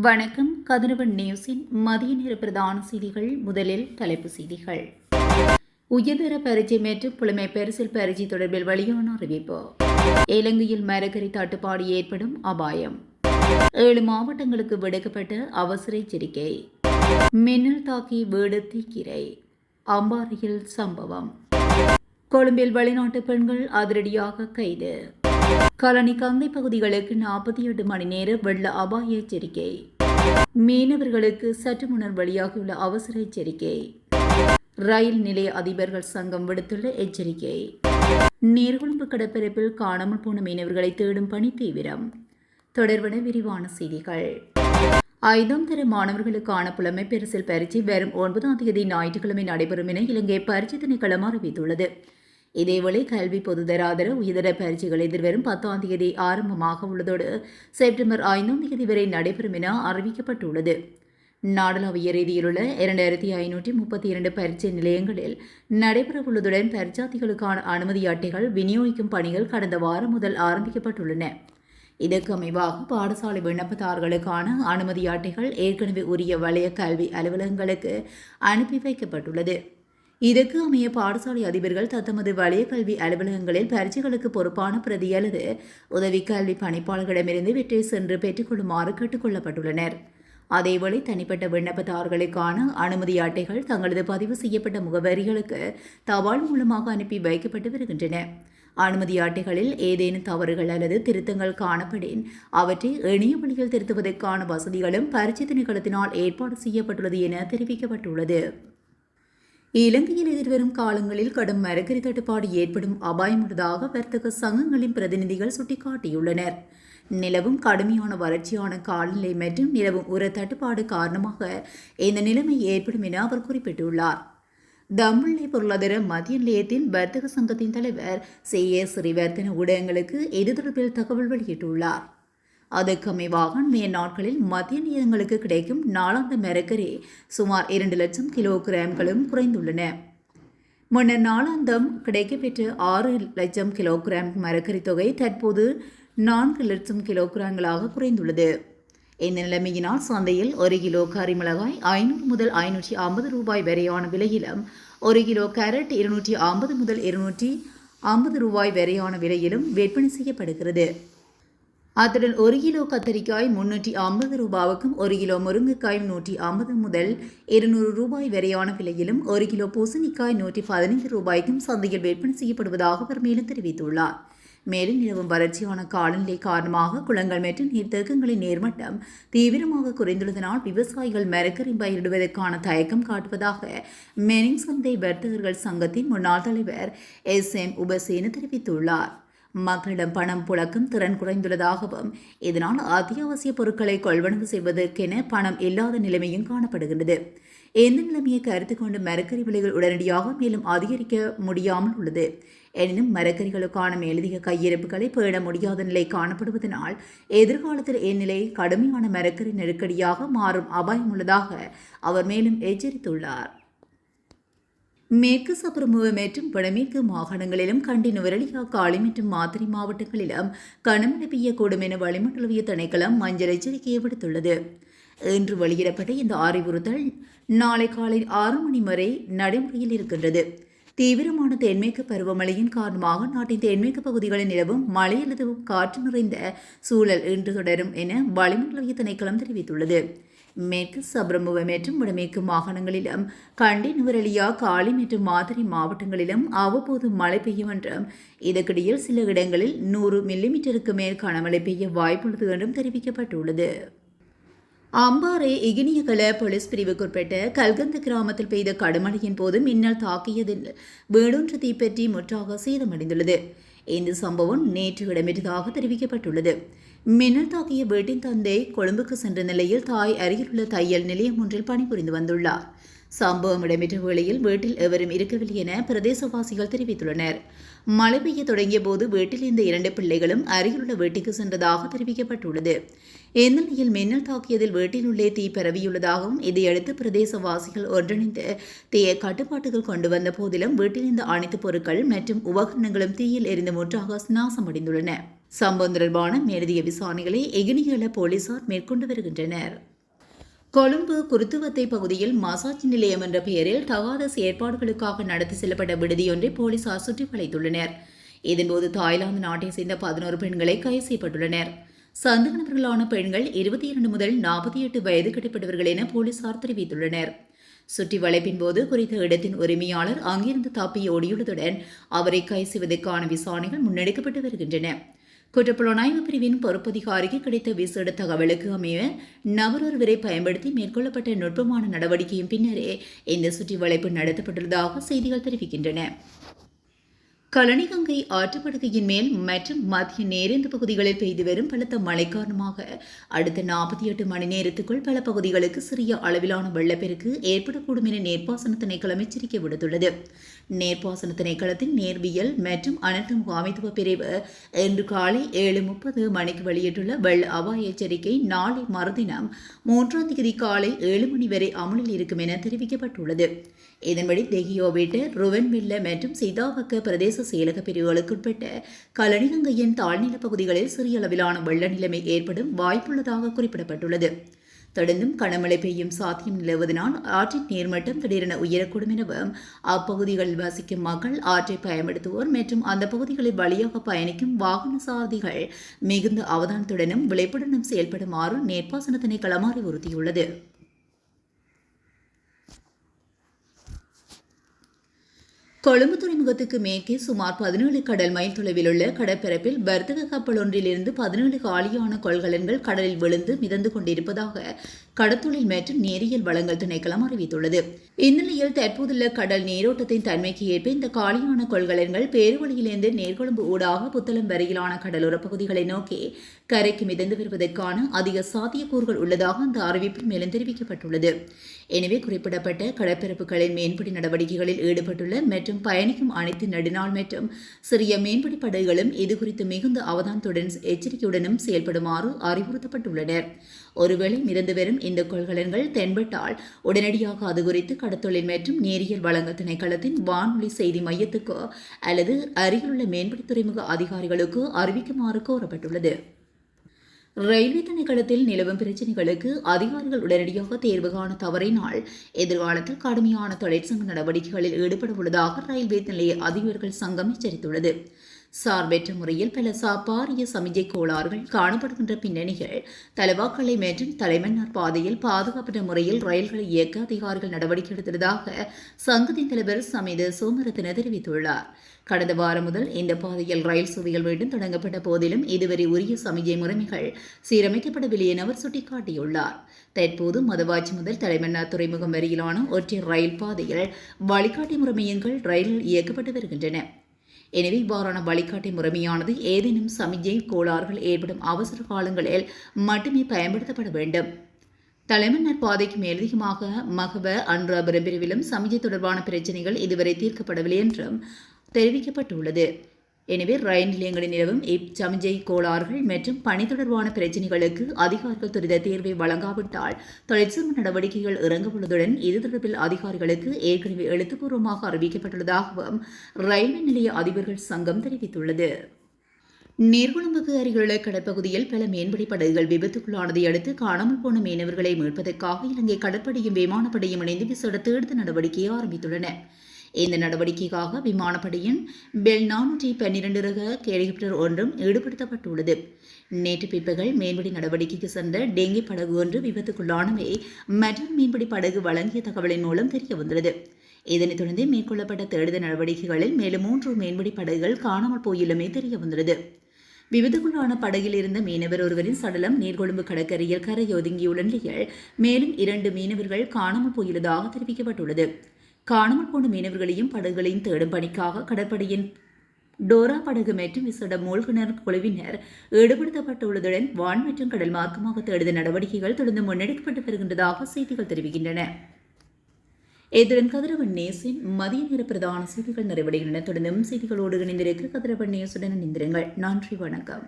வணக்கம். கதிரவன் நியூஸின் மதிய நேர பிரதான செய்திகள். முதலில் தலைப்பு செய்திகள். உயர்தர பரீட்சை மற்றும் புலமை பரிசில் பரீட்சை தொடர்பில் வெளியான அறிவிப்பு. இலங்கையில் மரக்கறி தட்டுப்பாடு ஏற்படும் அபாயம். 7 மாவட்டங்களுக்கு விடுக்கப்பட்ட அவசர எச்சரிக்கை. மின்னல் தாக்கி வீடு தீக்கிரை. அம்பாறையில் சம்பவம். கொழும்பில் வெளிநாட்டு பெண்கள் அதிரடியாக கைது. கலனி கங்கை பகுதிகளுக்கு 48 மணி நேர வெள்ள அபாய எச்சரிக்கை. மீனவர்களுக்கு சற்று முன்னர் வெளியாகியுள்ள அவசர எச்சரிக்கை. ரயில் நிலைய அதிபர்கள் சங்கம் விடுத்துள்ள எச்சரிக்கை. நீர்கொழும்பு கடற்பரப்பில் காணாமல் போன மீனவர்களை தேடும் பணி தீவிரம். தொடர்பான விரிவான செய்திகள். 5ஆம் தர மாணவர்களுக்கான புலமை பரிசில் பரீட்சை வரும் 9ஆம் தேதி ஞாயிற்றுக்கிழமை நடைபெறும் என இலங்கை பரீட்சை திணைக்களம் அறிவித்துள்ளது. இதேவேளை கல்வி பொதுதராதர உயர்தர பரீட்சைகள் எதிர்வரும் 10ஆம் தேதி ஆரம்பமாக உள்ளதோடு செப்டம்பர் 5ஆம் தேதி வரை நடைபெறும் என அறிவிக்கப்பட்டுள்ளது. நாடளாவிய ரீதியிலுள்ள 2532 பரீட்சை நிலையங்களில் நடைபெறவுள்ளதுடன் பரீட்சார்த்திகளுக்கான அனுமதி அட்டைகள் விநியோகிக்கும் பணிகள் கடந்த வாரம் முதல் ஆரம்பிக்கப்பட்டுள்ளன. இதற்கு அமைவாக பாடசாலை விண்ணப்பதாரர்களுக்கான அனுமதி அட்டைகள் ஏற்கனவே உரிய வலய கல்வி அலுவலகங்களுக்கு அனுப்பி வைக்கப்பட்டுள்ளது. இதற்கு அமைய பாடசாலை அதிபர்கள் தத்தமது வலய கல்வி அலுவலகங்களில் பரீட்சைகளுக்கு பொறுப்பான பிரதி அல்லது உதவி கல்வி பணிப்பாளர்களிடமிருந்து வெற்றி சென்று பெற்றுக்கொள்ளுமாறு கேட்டுக் கொள்ளப்பட்டுள்ளனர். அதேவேளை தனிப்பட்ட விண்ணப்பதாரர்களுக்கான அனுமதி அட்டைகள் தங்களது பதிவு செய்யப்பட்ட முகவரிகளுக்கு தபால் மூலமாக அனுப்பி வைக்கப்பட்டு வருகின்றன. அனுமதி அட்டைகளில் ஏதேனும் தவறுகள் அல்லது திருத்தங்கள் காணப்படின் அவற்றை இணைய வழியில் திருத்துவதற்கான வசதிகளும் பரீட்சை திணைக்களத்தினால் ஏற்பாடு செய்யப்பட்டுள்ளது என தெரிவிக்கப்பட்டுள்ளது. இலங்கையில் எதிர்வரும் காலங்களில் கடும் மரக்கறி தட்டுப்பாடு ஏற்படும் அபாயம் உள்ளதாக வர்த்தக சங்கங்களின் பிரதிநிதிகள் சுட்டிக்காட்டியுள்ளனர். நிலவும் கடுமையான வறட்சியான காலநிலை மற்றும் நிலவும் உர தட்டுப்பாடு காரணமாக இந்த நிலைமை ஏற்படும் என அவர் குறிப்பிட்டுள்ளார். தம்புள்ளை பொருளாதார மத்திய நிலையத்தின் வர்த்தக சங்கத்தின் தலைவர் C.A. ஸ்ரீவர்தன ஊடகங்களுக்கு இது தொடர்பில் தகவல் வெளியிட்டுள்ளார். அதற்கு அமைவாக நாட்களில் மத்திய நிலையங்களுக்கு கிடைக்கும் நாளாந்த மரக்கறி சுமார் 2 லட்சம் கிலோகிராம்களும் குறைந்துள்ளன. முன்னர் நாளாந்தம் கிடைக்கப்பெற்ற 6 லட்சம் கிலோகிராம் மரக்கறி தொகை தற்போது 4 லட்சம் கிலோகிராம்களாக குறைந்துள்ளது. இந்த நிலைமையினால் சந்தையில் 1 கிலோ கரிமிளகாய் 500 முதல் 550 ரூபாய் வரையான விலையிலும் 1 கிலோ கேரட் 250 முதல் 250 ரூபாய் வரையான விலையிலும் விற்பனை செய்யப்படுகிறது. அத்துடன் 1 கிலோ கத்தரிக்காய் 350 ரூபாவுக்கும் 1 கிலோ முருங்கைக்காய் 150 முதல் 200 ரூபாய் வரையான விலையிலும் 1 கிலோ பூசணிக்காய் 115 ரூபாய்க்கும் சந்தையில் விற்பனை செய்யப்படுவதாக அவர் மேலும் தெரிவித்துள்ளார். மேலும் நிலவும் வறட்சியான காலநிலை காரணமாக குளங்கள் மற்றும் நீர்த்தேக்கங்களின் நீர்மட்டம் தீவிரமாக குறைந்துள்ளதனால் விவசாயிகள் மரக்கறி பயிரிடுவதற்கான தயக்கம் காட்டுவதாக மெனிங் சந்தை வர்த்தகர்கள் சங்கத்தின் முன்னாள் தலைவர் S.M. உபசேன தெரிவித்துள்ளார். மக்களிடம் பணம் புழக்கும் திறன் குறைந்துள்ளதாகவும் இதனால் அத்தியாவசிய பொருட்களை கொள்வனவு செய்வதற்கென பணம் இல்லாத நிலைமையும் காணப்படுகிறது. இந்த நிலைமையை கருத்து கொண்டு மரக்கறி விலைகள் உடனடியாக மேலும் அதிகரிக்க முடியாமல் உள்ளது. எனினும் மரக்கறிகளுக்கான மேலதிக கையிருப்புகளை பேண முடியாத நிலை காணப்படுவதனால் எதிர்காலத்தில் இந்நிலை கடுமையான மரக்கறி நெருக்கடியாக மாறும் அபாயம் உள்ளதாக அவர் மேலும் எச்சரித்துள்ளார். மேற்கு சப்ரமுவ மற்றும் வடமேற்கு மாகாணங்களிலும் கண்டி நுவரெலியா காலி மற்றும் மாத்தறை மாவட்டங்களிலும் கனமழை பெய்யக்கூடும் என வளிமண்டலவிய திணைக்களம் மஞ்சள் எச்சரிக்கையை விடுத்துள்ளது. இன்று வெளியிடப்பட்ட இந்த அறிவுறுத்தல் நாளை காலை 6 மணி வரை நடைமுறையில் இருக்கின்றது. தீவிரமான தென்மேற்கு பருவமழையின் காரணமாக நாட்டின் தென்மேற்கு பகுதிகளில் நிலவும் மழை அல்லது காற்று நிறைந்த சூழல் இன்று தொடரும் என வளிமண்டலவிய திணைக்களம் தெரிவித்துள்ளது. மேற்கு சப்ரமுவ மற்றும் வடமேற்கு மாகாணங்களிலும் கண்டி நுவரெலியா காலி மற்றும் மாத்தறை மாவட்டங்களிலும் அவ்வப்போது மழை பெய்யும் என்றும் இதற்கிடையில் சில இடங்களில் 100 மில்லிமீட்டருக்கு மேல் கனமழை பெய்ய வாய்ப்புள்ளது என்றும் தெரிவிக்கப்பட்டுள்ளது. அம்பாறை இகினியகல போலீஸ் பிரிவுக்குட்பட்ட கல்கந்த கிராமத்தில் பெய்த கடுமழையின் போது மின்னல் தாக்கியதில் வீடொன்று தீப்பற்றி முற்றாக சேதமடைந்துள்ளது. இந்த சம்பவம் நேற்று இடம்பெற்றதாக தெரிவிக்கப்பட்டுள்ளது. மின்னல் தாக்கிய வீட்டின் தந்தை கொழும்புக்கு சென்ற நிலையில் தாய் அருகிலுள்ள தையல் நிலையம் ஒன்றில் பணிபுரிந்து வந்துள்ளார். சம்பவம் இடம்பெற்ற வேளையில் வீட்டில் எவரும் இருக்கவில்லை என பிரதேசவாசிகள் தெரிவித்துள்ளனர். மழை பெய்ய தொடங்கிய போது வீட்டில் இருந்த 2 பிள்ளைகளும் அருகிலுள்ள வீட்டுக்கு சென்றதாக தெரிவிக்கப்பட்டுள்ளது. இந்நிலையில் மின்னல் தாக்கியதில் வீட்டில் உள்ளே தீ பரவியுள்ளதாகவும் இதையடுத்து பிரதேசவாசிகள் ஒன்றிணைந்து தீயை கட்டுப்பாட்டுகள் கொண்டு வந்த போதிலும் வீட்டில் இருந்த அனைத்து பொருட்கள் மற்றும் உபகரணங்களும் தீயில் எரிந்து முற்றாக நாசமடைந்துள்ளன. சம்பவம் தொடர்பான மேலதிக விசாரணைகளை எகினியல போலீசார் மேற்கொண்டு வருகின்றனர். கொழும்பு குருத்துவத்தை பகுதியில் மசாஜ் நிலையம் என்ற பெயரில் தகாத செயற்பாடுகளுக்காக நடத்தி செல்லப்பட்ட விடுதியொன்றை போலீசார் சுற்றி வளைத்துள்ளனர். இதன்போது தாய்லாந்து நாட்டை சேர்ந்த 11 பெண்களை கைது செய்யப்பட்டுள்ளனர். சந்தேகநபர்களான பெண்கள் 22 முதல் 48 வயது கட்டப்பட்டவர்கள் என போலீசார் தெரிவித்துள்ளனர். சுற்றி வளைப்பின் போது குறித்த இடத்தின் உரிமையாளர் அங்கிருந்து தப்பி ஓடியுள்ளதுடன் அவரை கைது செய்வதற்கான விசாரணைகள் முன்னெடுக்கப்பட்டு வருகின்றன. குற்றப்புலனாய்வு பிரிவின் பொறுப்பதிகாரிக்கு கிடைத்த விசேட தகவலுக்கு அமைய நபர் ஒருவரை பயன்படுத்தி மேற்கொள்ளப்பட்ட நுட்பமான நடவடிக்கையின் பின்னரே இந்த சுற்றி வளைப்பு நடத்தப்பட்டுள்ளதாக செய்திகள் தெரிவிக்கின்றன. கழனிகங்கை ஆற்றுப்படுகையின் மேல் மற்றும் மத்திய நேரந்த பகுதிகளில் பெய்து வரும் பலத்த மழை காரணமாக அடுத்த 48 மணி நேரத்துக்குள் பல பகுதிகளுக்கு சிறிய அளவிலான வெள்ளப்பெருக்கு ஏற்படக்கூடும் என நீர்ப்பாசன திணைக்களம் எச்சரிக்கை விடுத்துள்ளது. நீர்ப்பாசன திணைக்களத்தின் நேர்வியல் மற்றும் அனர்த்த முகாமைத்துவ பிரிவு இன்று காலை 7:30 மணிக்கு வெளியிட்டுள்ள வெள்ள அபாய எச்சரிக்கை நாளை மறுதினம் 3ஆம் தேதி காலை 7 மணி வரை அமலில் இருக்கும் என தெரிவிக்கப்பட்டுள்ளது. இதன்படி தெஹியோவிட்ட ருவன்வில்ல மற்றும் சிதாவக்க பிரதேச செயலக பிரிவுகளுக்குட்பட்ட கழனிகங்கையின் தாழ்நில பகுதிகளில் சிறிய அளவிலான வெள்ள நிலைமை ஏற்படும் வாய்ப்புள்ளதாக குறிப்பிடப்பட்டுள்ளது. தொடர்ந்தும் கனமழை பெய்யும் சாத்தியம் நிலவுவதனால் ஆற்றின் நீர்மட்டம் திடீரென உயரக்கூடும் எனவும் அப்பகுதிகளில் வசிக்கும் மக்கள் ஆற்றை பயன்படுத்துவோர் மற்றும் அந்த பகுதிகளில் வழியாக பயணிக்கும் வாகன சாரதிகள் மிகுந்த அவதானத்துடனும் விளைப்புடனும் செயல்படுமாறு நீர்ப்பாசன திணைக்களம் அறிவுறுத்தியுள்ளது. கொழும்பு துறைமுகத்துக்கு மேற்கே சுமார் 17 கடல் மைல் தொலைவில் உள்ள கடற்பரப்பில் வர்த்தக கப்பல் ஒன்றிலிருந்து 17 காலியான கொள்கலன்கள் கடலில் விழுந்து மிதந்து கொண்டிருப்பதாக கடற்தொழில் மற்றும் நீரியல் வளங்கள் திணைக்களம் அறிவித்துள்ளது. இந்நிலையில் தற்போதுள்ள கடல் நீரோட்டத்தின் தன்மைக்கு ஏற்ப இந்த காலியான கொள்கலன்கள் பேருவழியிலிருந்து நேர்கொழும்பு ஊடாக புத்தளம் வரையிலான கடலோர பகுதிகளை நோக்கி கரைக்கு மிதந்து வருவதற்கான அதிக சாத்தியக்கூறுகள் உள்ளதாக அந்த அறிவிப்பில் மேலும் தெரிவிக்கப்பட்டுள்ளது. எனவே குறிப்பிடப்பட்ட கடற்பரப்புகளின் மேம்படி நடவடிக்கைகளில் ஈடுபட்டுள்ள மற்றும் பயணிக்கும் அனைத்து நெடுநாள் மற்றும் சிறிய மேம்படி படகுகளும் இதுகுறித்து மிகுந்த அவதானத்துடன் எச்சரிக்கையுடனும் செயல்படுமாறு அறிவுறுத்தப்பட்டுள்ளனர். ஒருவேளை மிதந்து வரும் இந்த கொள்கலன்கள் தென்பட்டால் உடனடியாக அது குறித்து கடற்தொழில் மற்றும் நேரியல் வளங்கள் திணைக்களத்தின் வானொலி செய்தி மையத்துக்கோ அல்லது அருகிலுள்ள மேம்படி துறைமுக அதிகாரிகளுக்கு அறிவிக்குமாறு கோரப்பட்டுள்ளது. ரயில்வே திணைக்களத்தில் நிலவும் பிரச்சினைகளுக்கு அதிகாரிகள் உடனடியாக தேர்வு காண தவறினால் எதிர்காலத்தில் கடுமையான தொழிற்சங்க நடவடிக்கைகளில் ஈடுபட உள்ளதாக ரயில்வே நிலைய அதிபர்கள் சங்கம் எச்சரித்துள்ளது. சார்பற்ற முறையில் பல பாரிய சமிஞ்சை கோளாறுகள் காணப்படுகின்ற பின்னணிகள் தலவாக்கலை மற்றும் தலைமன்னார் பாதையில் பாதுகாப்பற்ற முறையில் ரயில்களை இயக்க அதிகாரிகள் நடவடிக்கை எடுத்துள்ளதாக சங்கத்தின் தலைவர் சமித சோமரத்ன தெரிவித்துள்ளார். கடந்த வாரம் முதல் இந்த பாதையில் ரயில் சேவைகள் மீண்டும் தொடங்கப்பட்ட போதிலும் இதுவரை உரிய சமிஞ்சை முறைமைகள் சீரமைக்கப்படவில்லை என அவர் சுட்டிக்காட்டியுள்ளார். தற்போது மதவாச்சி முதல் தலைமன்னார் துறைமுகம் வரையிலான ஒற்றை ரயில் பாதையில் வழிகாட்டி முறைமையங்கள் ரயிலில் இயக்கப்பட்டு வருகின்றன. எனவே இவ்வாறான வழிகாட்டி முறைமையானது ஏதேனும் சமிஞ்சை கோளாறுகள் ஏற்படும் அவசர காலங்களில் மட்டுமே பயன்படுத்தப்பட வேண்டும். தலைமன்னார் பாதைக்கு மேலதிகமாக மகவ அன்றாபுரம் பிரிவிலும் சமிஞ்சை தொடர்பான பிரச்சினைகள் இதுவரை தீர்க்கப்படவில்லை என்றும் தெரிவிக்கப்பட்டுள்ளது. எனவே ரயில் நிலையங்களில் நிலவும் இச்சமிஞ்சை கோளாறுகள் மற்றும் பணி தொடர்பான பிரச்சினைகளுக்கு அதிகாரிகள் துரித தீர்வை வழங்காவிட்டால் தொழிற்சங்க நடவடிக்கைகள் இறங்கவுள்ளதுடன் இது தொடர்பில் அதிகாரிகளுக்கு ஏற்கனவே எழுத்துப்பூர்வமாக அறிவிக்கப்பட்டுள்ளதாகவும் ரயில்வே நிலைய அதிபர்கள் சங்கம் தெரிவித்துள்ளது. நீர்கொழும்புக்கு அருகிலுள்ள கடற்பகுதியில் பல மீன்பிடி படகுகள் விபத்துக்குள்ளானதை அடுத்து காணாமல் போன மீனவர்களை மீட்பதற்காக இலங்கை கடற்படையும் விமானப்படையும் இணைந்து விசேட தேடுதல் நடவடிக்கையை ஆரம்பித்துள்ளன. இந்த நடவடிக்கைக்காக விமானப்படையின் பெல் 412 ரக ஹெலிகாப்டர் ஒன்றும் ஈடுபடுத்தப்பட்டுள்ளது. நேற்று பிற்பகல் மீன்பிடி நடவடிக்கைக்கு சென்ற டெங்கி படகு ஒன்று விபத்துக்குள்ளானவை மற்றொரு மீன்பிடி படகு வழங்கிய தகவலின் மூலம் தெரியவந்துள்ளது. இதனைத் தொடர்ந்து மேற்கொள்ளப்பட்ட தேடுதல் நடவடிக்கைகளில் மேலும் 3 மீன்பிடி படகுகள் காணாமல் போயுள்ளமை தெரியவந்துள்ளது. விபத்துக்குள்ளான படகில் இருந்த மீனவர் ஒருவரின் சடலம் நீர்கொழும்பு கடற்கரையில் கரையொதுங்கியுள்ள நிலையில் மேலும் 2 மீனவர்கள் காணாமல் போயுள்ளதாக தெரிவிக்கப்பட்டுள்ளது. காணாமல் போன மீனவர்களையும் படகுகளையும் தேடும் பணிக்காக கடற்படையின் டோரா படகு மற்றும் விசேட மூழ்கினர் குழுவினர் ஈடுபடுத்தப்பட்டுள்ளதுடன் வான் மற்றும் கடல் மார்க்கமாக தேடுதல் நடவடிக்கைகள் தொடர்ந்து முன்னெடுக்கப்பட்டு வருகின்றதாக செய்திகள் தெரிவிக்கின்றன. இத்துடன் கதிரவன் நேசின் மதிய நேர பிரதான செய்திகள் நிறைவடைகின்றன. தொடர்ந்தும் செய்திகளோடு இணைந்திருக்க கதிரவன் நேசுடன் இணைந்திருங்கள். நன்றி, வணக்கம்.